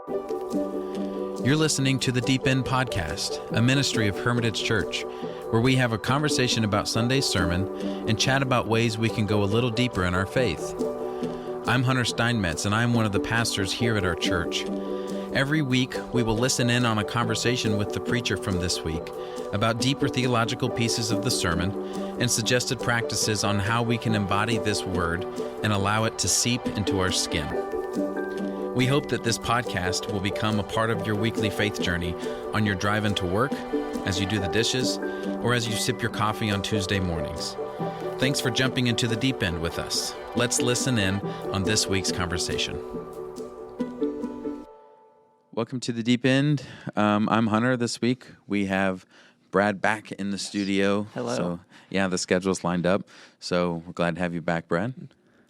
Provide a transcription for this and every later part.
You're listening to the Deep End Podcast, a ministry of Hermitage Church, where we have a conversation about Sunday's sermon and chat about ways we can go a little deeper in our faith. I'm Hunter Steinmetz, and I'm one of the pastors here at our church. Every week, we will listen in on a conversation with the preacher from this week about deeper theological pieces of the sermon and suggested practices on how we can embody this word and allow it to seep into our skin. We hope that this podcast will become a part of your weekly faith journey on your drive into work, as you do the dishes, or as you sip your coffee on Tuesday mornings. Thanks for jumping into the deep end with us. Let's listen in on this week's conversation. Welcome to the Deep End. I'm Hunter. This week we have Brad back in the studio. Hello. So, the schedule's lined up. So we're glad to have you back, Brad.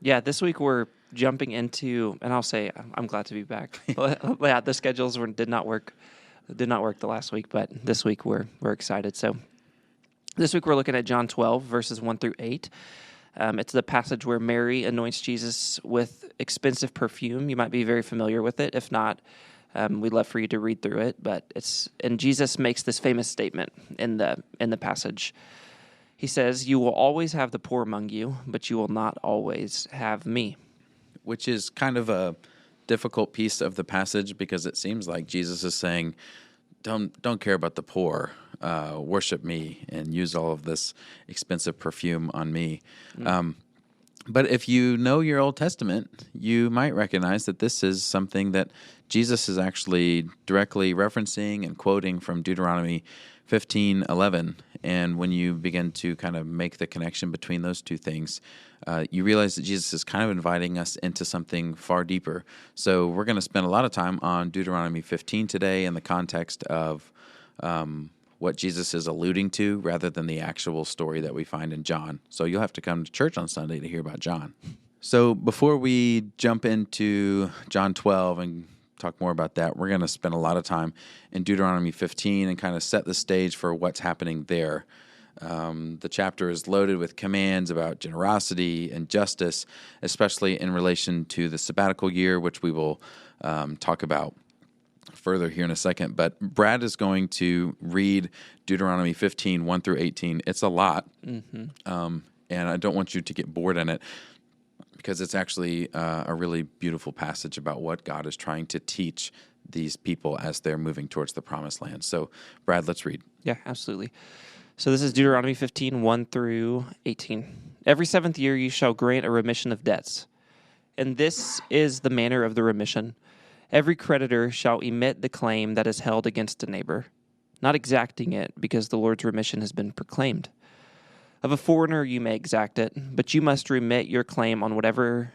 Yeah, this week we're jumping into, and I'll say I'm glad to be back. Yeah, the schedules did not work the last week, but this week we're excited. So this week we're looking at John 12, verses 1 through 8. It's the passage where Mary anoints Jesus with expensive perfume. You might be very familiar with it. If not, we'd love for you to read through it. And Jesus makes this famous statement in the passage. He says, "You will always have the poor among you, but you will not always have me." Which is kind of a difficult piece of the passage because it seems like Jesus is saying, don't care about the poor, worship me and use all of this expensive perfume on me. But if you know your Old Testament, you might recognize that this is something that Jesus is actually directly referencing and quoting from Deuteronomy 15:11. And when you begin to kind of make the connection between those two things, you realize that Jesus is kind of inviting us into something far deeper. So we're going to spend a lot of time on Deuteronomy 15 today in the context of what Jesus is alluding to rather than the actual story that we find in John. So you'll have to come to church on Sunday to hear about John. So before we jump into John 12 and talk more about that, we're going to spend a lot of time in Deuteronomy 15 and kind of set the stage for what's happening there. The chapter is loaded with commands about generosity and justice, especially in relation to the sabbatical year, which we will talk about further here in a second. But Brad is going to read Deuteronomy 15, 1 through 18. It's a lot, and I don't want you to get bored in it because it's actually a really beautiful passage about what God is trying to teach these people as they're moving towards the promised land. So, Brad, let's read. Yeah, absolutely. So this is Deuteronomy 15, 1 through 18. "Every 7th year you shall grant a remission of debts, and this is the manner of the remission. Every creditor shall emit the claim that is held against a neighbor, not exacting it because the Lord's remission has been proclaimed. Of a foreigner you may exact it, but you must remit your claim on whatever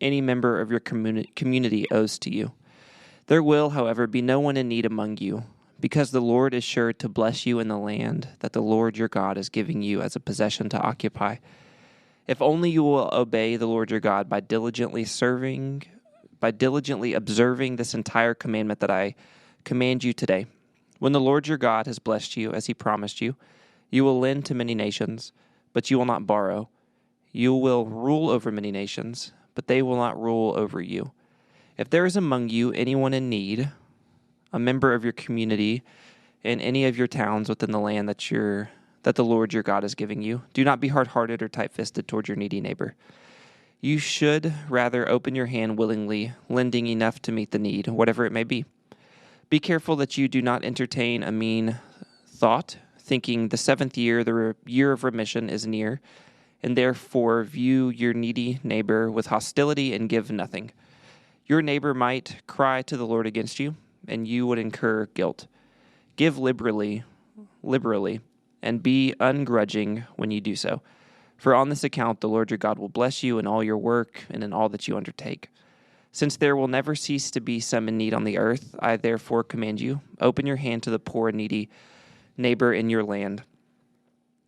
any member of your community owes to you. There will, however, be no one in need among you, because the Lord is sure to bless you in the land that the Lord your God is giving you as a possession to occupy. If only you will obey the Lord your God by diligently observing this entire commandment that I command you today. When the Lord your God has blessed you, as he promised you, you will lend to many nations, but you will not borrow. You will rule over many nations, but they will not rule over you. If there is among you anyone in need, a member of your community in any of your towns within the land that the Lord your God is giving you, do not be hard-hearted or tight-fisted toward your needy neighbor. You should rather open your hand willingly, lending enough to meet the need, whatever it may be. Be careful that you do not entertain a mean thought, thinking the 7th year, the year of remission, is near, and therefore view your needy neighbor with hostility and give nothing. Your neighbor might cry to the Lord against you, and you would incur guilt. Give liberally, and be ungrudging when you do so. For on this account the Lord your God will bless you in all your work and in all that you undertake. Since there will never cease to be some in need on the earth, I therefore command you, open your hand to the poor and needy neighbor in your land.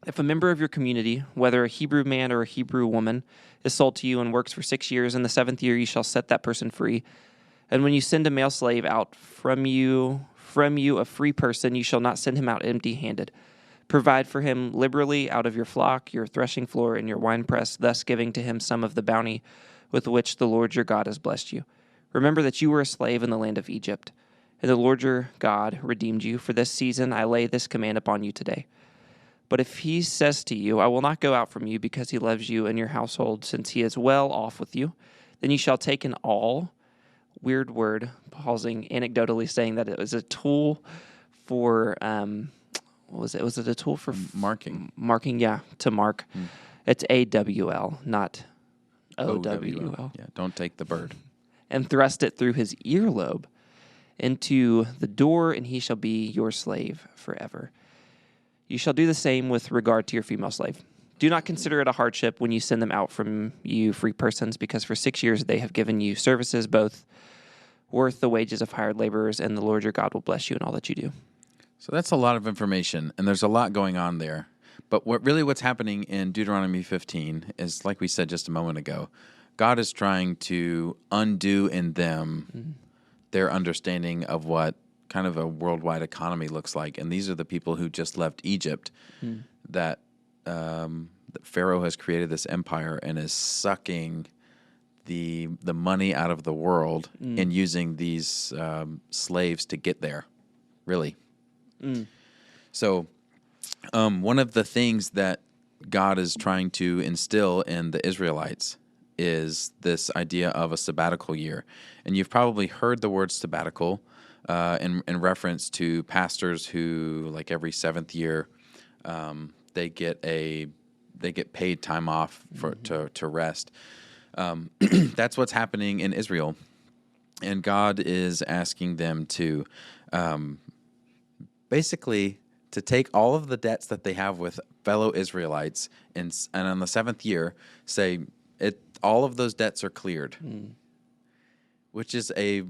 If a member of your community, whether a Hebrew man or a Hebrew woman, is sold to you and works for 6 years, in the 7th year you shall set that person free. And when you send a male slave out from you a free person, you shall not send him out empty-handed. Provide for him liberally out of your flock, your threshing floor, and your winepress, thus giving to him some of the bounty with which the Lord your God has blessed you. Remember that you were a slave in the land of Egypt, and the Lord your God redeemed you. For this season I lay this command upon you today. But if he says to you, I will not go out from you because he loves you and your household, since he is well off with you, then you shall take an awl, weird word, pausing, anecdotally saying that it was a tool for, what was it? Was it a tool for Marking. marking? Yeah, to mark. It's AWL, not OWL. Yeah, don't take the bird. And thrust it through his earlobe into the door, and he shall be your slave forever. You shall do the same with regard to your female slave. Do not consider it a hardship when you send them out from you free persons, because for 6 years they have given you services, both worth the wages of hired laborers, and the Lord your God will bless you in all that you do. So that's a lot of information, and there's a lot going on there. But what's happening in Deuteronomy 15 is, like we said just a moment ago, God is trying to undo in them their understanding of what kind of a worldwide economy looks like. And these are the people who just left Egypt, that Pharaoh has created this empire and is sucking the money out of the world and using these slaves to get there, really. So one of the things that God is trying to instill in the Israelites is this idea of a sabbatical year. And you've probably heard the word sabbatical in reference to pastors who, like every seventh year, they get paid time off to rest. That's what's happening in Israel, and God is asking them to basically to take all of the debts that they have with fellow Israelites, and on the seventh year say all of those debts are cleared, which is a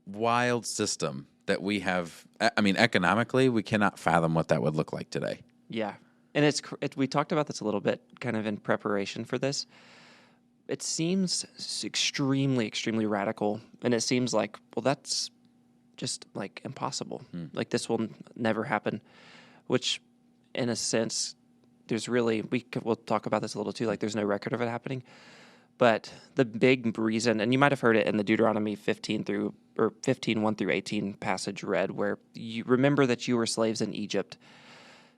wild system that we have. I mean, economically, we cannot fathom what that would look like today. Yeah. And we talked about this a little bit kind of in preparation for this. It seems extremely, extremely radical. And it seems like, well, that's just like impossible. Like this will never happen, which in a sense, there's really, we'll talk about this a little too, like there's no record of it happening. But the big reason, and you might have heard it in the Deuteronomy 15 1 through 18 passage read, where you remember that you were slaves in Egypt.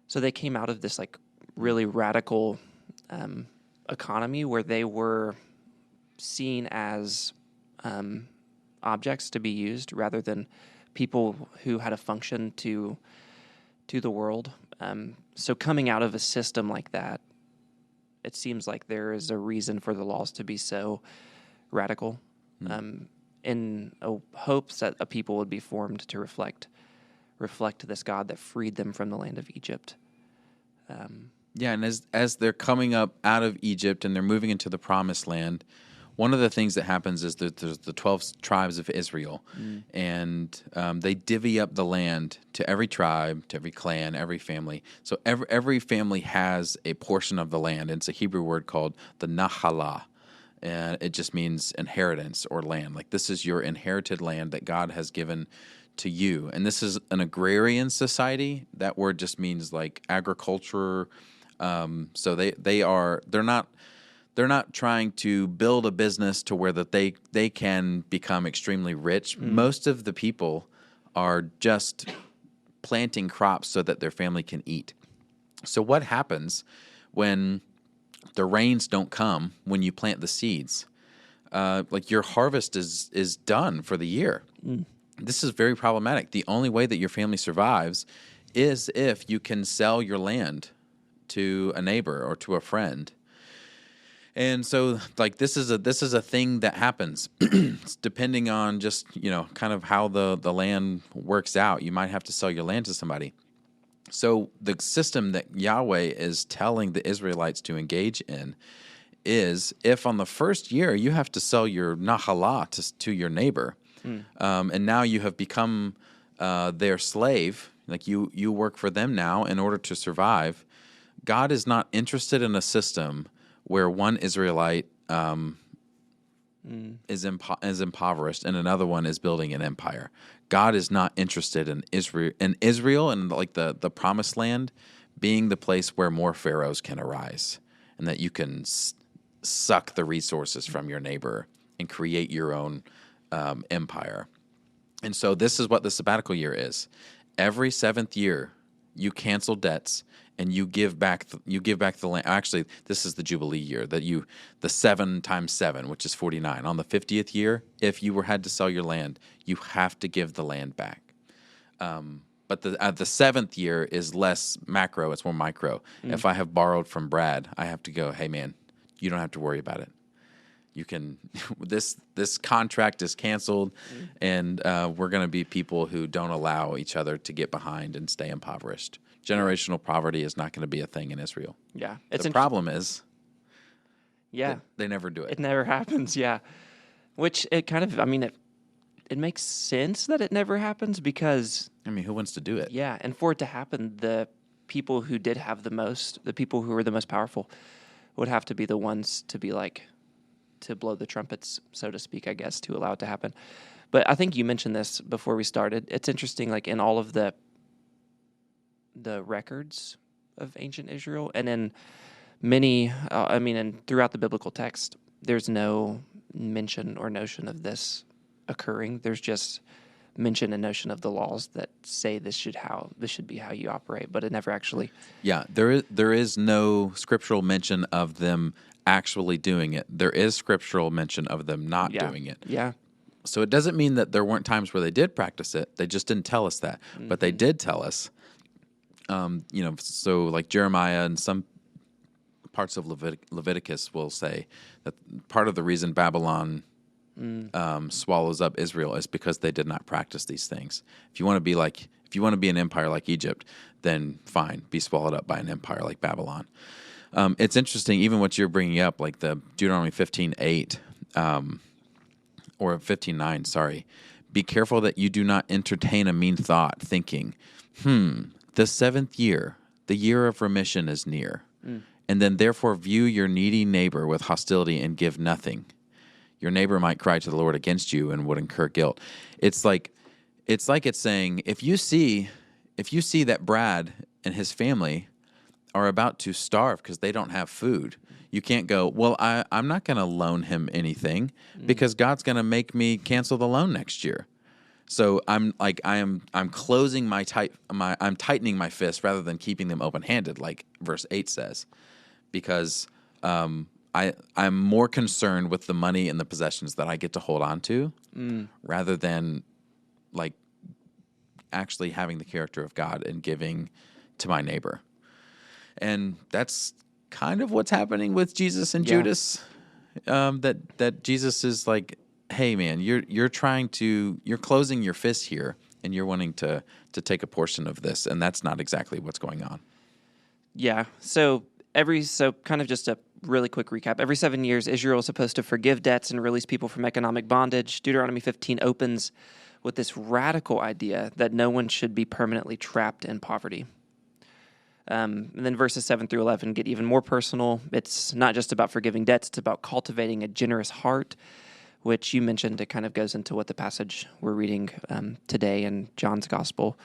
So they came out of this like really radical economy where they were seen as objects to be used rather than people who had a function to the world. So coming out of a system like that, it seems like there is a reason for the laws to be so radical, in hopes that a people would be formed to reflect this God that freed them from the land of Egypt. Yeah, and as they're coming up out of Egypt and they're moving into the Promised Land, one of the things that happens is that there's the 12 tribes of Israel, and they divvy up the land to every tribe, to every clan, every family. So every family has a portion of the land. It's a Hebrew word called the Nahalah, and it just means inheritance or land. Like this is your inherited land that God has given to you. And this is an agrarian society. That word just means like agriculture. So they're not trying to build a business to where that they can become extremely rich. Most of the people are just planting crops so that their family can eat. So what happens when the rains don't come when you plant the seeds? Like your harvest is done for the year. This is very problematic. The only way that your family survives is if you can sell your land to a neighbor or to a friend. And so, like, this is a thing that happens. Depending on just, kind of how the land works out, you might have to sell your land to somebody. So the system that Yahweh is telling the Israelites to engage in is, if on the first year you have to sell your Nahalah to your neighbor, and now you have become their slave, like you work for them now in order to survive, God is not interested in a system where one Israelite is impoverished and another one is building an empire. God is not interested in Israel and like the Promised Land being the place where more pharaohs can arise, and that you can suck the resources from your neighbor and create your own empire. And so this is what the sabbatical year is. Every seventh year, you cancel debts and you give back the land. Actually, this is the Jubilee year the 7 times 7, which is 49. On the 50th year, if you had to sell your land, you have to give the land back. But the seventh year is less macro; it's more micro. If I have borrowed from Brad, I have to go, hey man, you don't have to worry about it. You can this contract is canceled, and we're going to be people who don't allow each other to get behind and stay impoverished. Generational poverty is not going to be a thing in Israel. Yeah. The problem is, yeah, they never do it. it never happens. Yeah. Which it kind of, I mean, it makes sense that it never happens because, I mean, who wants to do it? yeah, and for it to happen, the people who did have the most, the people who were the most powerful would have to be the ones to be like, to blow the trumpets, so to speak, I guess, to allow it to happen. But I think you mentioned this before we started. It's interesting, like in all of the records of ancient Israel, and in many, and throughout the biblical text, there's no mention or notion of this occurring. There's just mention and notion of the laws that say this should be how you operate, but it never actually. Yeah, there is no scriptural mention of them actually doing it. There is scriptural mention of them not doing it. Yeah. So it doesn't mean that there weren't times where they did practice it. They just didn't tell us that. But they did tell us, so like Jeremiah and some parts of Leviticus will say that part of the reason Babylon swallows up Israel is because they did not practice these things. If you want to be an empire like Egypt, then fine, be swallowed up by an empire like Babylon. It's interesting, even what you're bringing up, like the Deuteronomy 15:8, or 15:9, sorry. Be careful that you do not entertain a mean thought, thinking, the seventh year, the year of remission is near. And then therefore view your needy neighbor with hostility and give nothing. Your neighbor might cry to the Lord against you and would incur guilt. It's saying, if you see that Brad and his family are about to starve because they don't have food, you can't go, well, I'm not going to loan him anything because God's going to make me cancel the loan next year. So I'm closing I'm tightening my fist rather than keeping them open-handed, like verse 8 says, because I'm more concerned with the money and the possessions that I get to hold on to rather than like actually having the character of God and giving to my neighbor. And that's kind of what's happening with Jesus and Judas. That Jesus is like, hey man, you're closing your fist here and you're wanting to take a portion of this, and that's not exactly what's going on. Yeah. So kind of just a really quick recap. Every 7 years, Israel is supposed to forgive debts and release people from economic bondage. Deuteronomy 15 opens with this radical idea that no one should be permanently trapped in poverty. And then verses 7 through 11 get even more personal. It's not just about forgiving debts, it's about cultivating a generous heart, which you mentioned. It kind of goes into what the passage we're reading today in John's Gospel.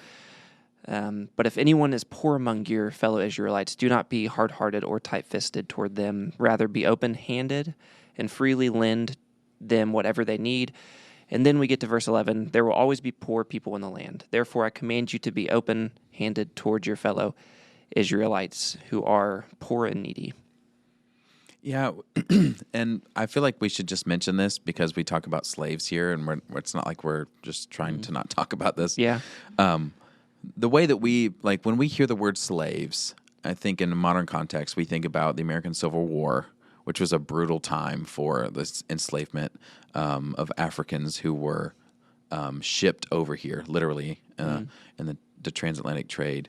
But if anyone is poor among your fellow Israelites, do not be hard-hearted or tight-fisted toward them. Rather, be open-handed and freely lend them whatever they need. And then we get to verse 11. There will always be poor people in the land. Therefore, I command you to be open-handed toward your fellow Israelites who are poor and needy. Yeah, and I feel like we should just mention this because we talk about slaves here, and it's not like we're just trying to not talk about this. Yeah. The way that when we hear the word slaves, I think in a modern context, we think about the American Civil War, which was a brutal time for this enslavement of Africans who were shipped over here, literally, in the transatlantic trade.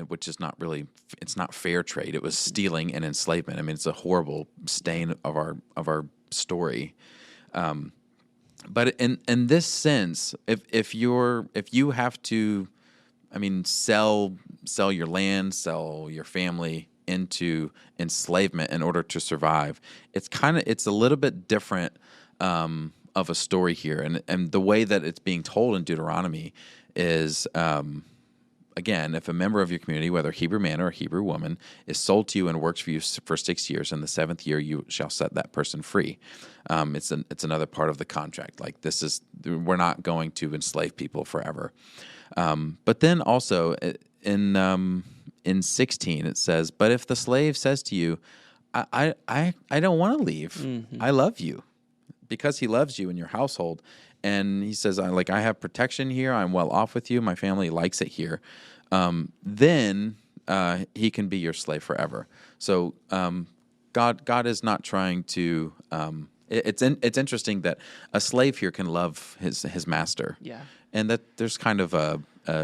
Which is it's not fair trade. It was stealing and enslavement. I mean, it's a horrible stain of our story. But in this sense, if you have to, sell your land, sell your family into enslavement in order to survive, it's a little bit different of a story here. And the way that it's being told in Deuteronomy is again, if a member of your community, whether Hebrew man or a Hebrew woman, is sold to you and works for you for 6 years, in the seventh year you shall set that person free. It's another part of the contract. Like we're not going to enslave people forever. But then also in 16 it says, but if the slave says to you, I don't want to leave. I love you, because he loves you in your household. And he says, I have protection here. I'm well off with you. My family likes it here. Then he can be your slave forever. So God is not trying to. It's interesting that a slave here can love his master. Yeah. And that there's kind of a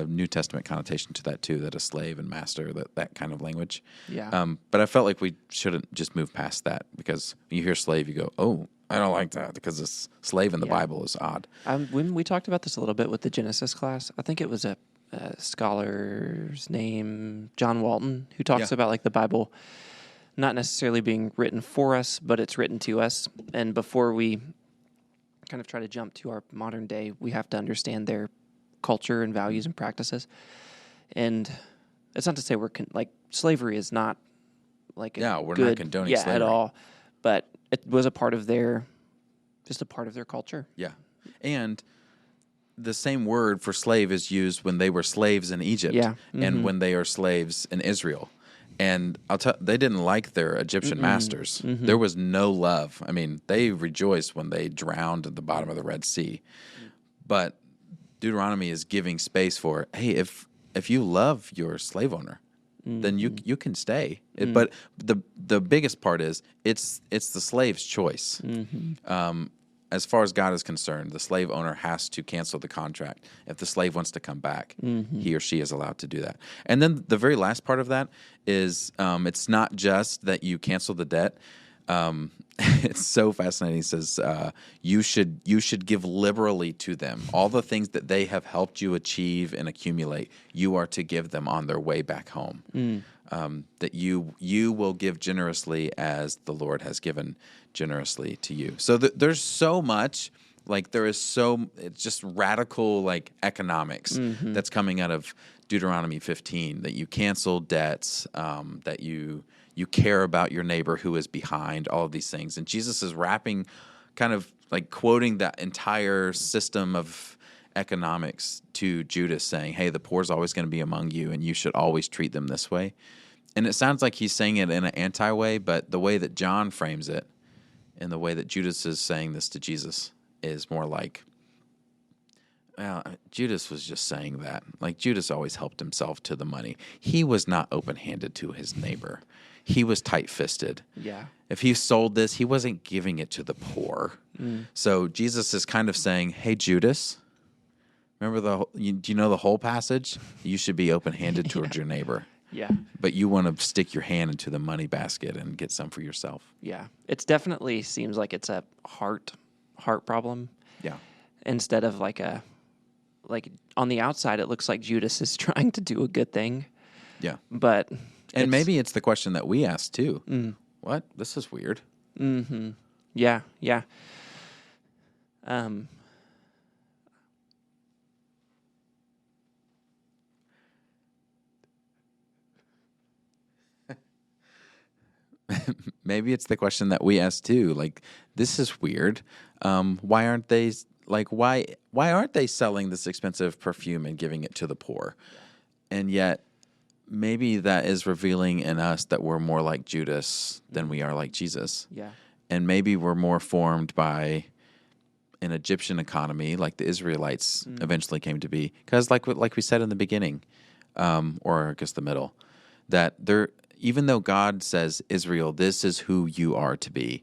New Testament connotation to that too. That a slave and master, that kind of language. Yeah. But I felt like we shouldn't just move past that, because when you hear slave, you go, oh, I don't like that, because this slave in the Bible is odd. When we talked about this a little bit with the Genesis class, I think it was a scholar's name, John Walton, who talks about like the Bible not necessarily being written for us, but it's written to us. And before we kind of try to jump to our modern day, we have to understand their culture and values and practices. And it's not to say slavery is not like we're not condoning slavery at all, but it was a part of their culture. Yeah. And the same word for slave is used when they were slaves in Egypt and when they are slaves in Israel. And they didn't like their Egyptian masters. There was no love. I mean, they rejoiced when they drowned at the bottom of the Red Sea. But Deuteronomy is giving space for, hey, if you love your slave owner, then you can stay. But the biggest part is it's the slave's choice. As far as God is concerned, the slave owner has to cancel the contract. If the slave wants to come back, he or she is allowed to do that. And then the very last part of that is it's not just that you cancel the debt. It's so fascinating. It says you should give liberally to them. All the things that they have helped you achieve and accumulate, you are to give them on their way back home. That you will give generously as the Lord has given generously to you. So there's so much, it's just radical economics that's coming out of Deuteronomy 15, that you cancel debts, that you care about your neighbor who is behind, all of these things. And Jesus is wrapping, kind of like quoting that entire system of economics to Judas, saying, hey, the poor is always going to be among you, and you should always treat them this way. And it sounds like he's saying it in an anti-way, but the way that John frames it and the way that Judas is saying this to Jesus is more like, well, Judas was just saying that. Like, Judas always helped himself to the money. He was not open-handed to his neighbor. He was tight-fisted. Yeah. If he sold this, he wasn't giving it to the poor. So Jesus is kind of saying, hey, Judas, remember do you know the whole passage? You should be open-handed towards your neighbor. Yeah. But you want to stick your hand into the money basket and get some for yourself. Yeah. It's definitely seems like it's a heart problem. Yeah. Instead of on the outside, it looks like Judas is trying to do a good thing. Yeah. But and maybe it's the question that we ask too. What? This is weird. Mm-hmm. Yeah. Yeah. Maybe it's the question that we ask too. Like, this is weird. Why aren't they why aren't they selling this expensive perfume and giving it to the poor? And yet, maybe that is revealing in us that we're more like Judas than we are like Jesus. Yeah. And maybe we're more formed by an Egyptian economy, like the Israelites eventually came to be. Because, like we said in the beginning, or I guess the middle, that even though God says, Israel, this is who you are to be,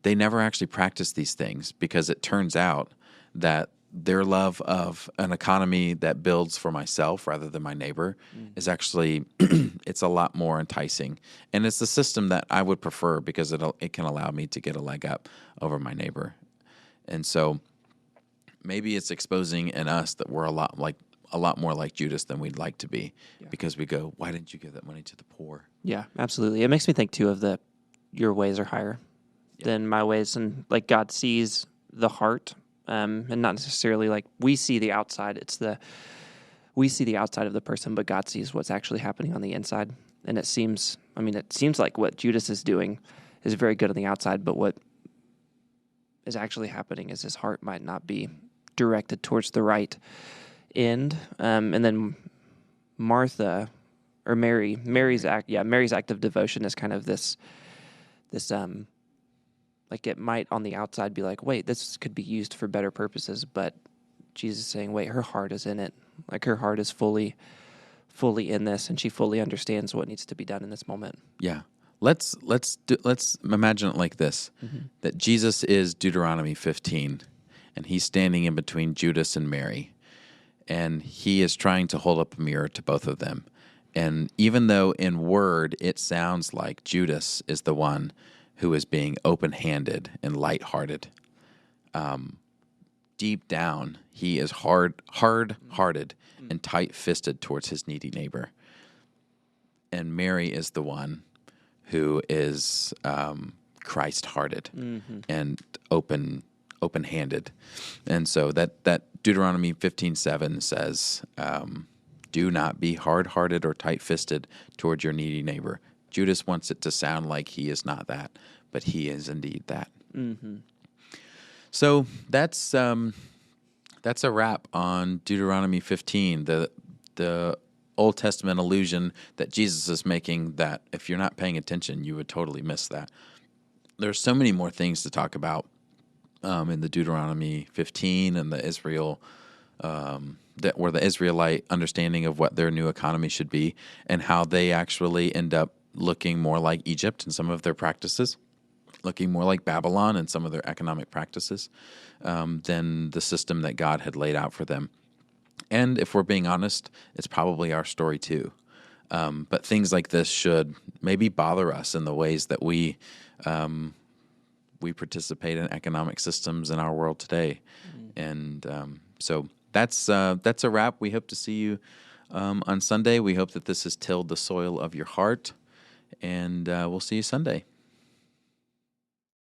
they never actually practice these things, because it turns out that their love of an economy that builds for myself rather than my neighbor is actually, it's a lot more enticing. And it's the system that I would prefer, because it can allow me to get a leg up over my neighbor. And so maybe it's exposing in us that we're a lot more like Judas than we'd like to be, because we go, why didn't you give that money to the poor? Yeah, absolutely. It makes me think too of your ways are higher than my ways, and like God sees the heart, and not necessarily like we see the outside. It's we see the outside of the person, but God sees what's actually happening on the inside. And it seems like what Judas is doing is very good on the outside, but what is actually happening is his heart might not be directed towards the right end. And then Mary's act of devotion is kind of this like it might on the outside be like, wait, this could be used for better purposes, but Jesus is saying, wait, her heart is in it. Like her heart is fully in this, and she fully understands what needs to be done in this moment. Yeah. Let's imagine it like this, that Jesus is Deuteronomy 15, and he's standing in between Judas and Mary, and he is trying to hold up a mirror to both of them. And even though in word it sounds like Judas is the one who is being open-handed and light-hearted, deep down he is hard-hearted and tight-fisted towards his needy neighbor. And Mary is the one who is Christ-hearted and open-handed. And so that Deuteronomy 15:7 says, do not be hard-hearted or tight-fisted toward your needy neighbor. Judas wants it to sound like he is not that, but he is indeed that. Mm-hmm. So that's a wrap on Deuteronomy 15, the Old Testament allusion that Jesus is making that if you're not paying attention, you would totally miss that. There's so many more things to talk about in the Deuteronomy 15 and the Israel where the Israelite understanding of what their new economy should be and how they actually end up looking more like Egypt in some of their practices, looking more like Babylon in some of their economic practices than the system that God had laid out for them. And if we're being honest, it's probably our story too. But things like this should maybe bother us in the ways that we participate in economic systems in our world today. And so that's a wrap. We hope to see you on Sunday. We hope that this has tilled the soil of your heart, and we'll see you Sunday.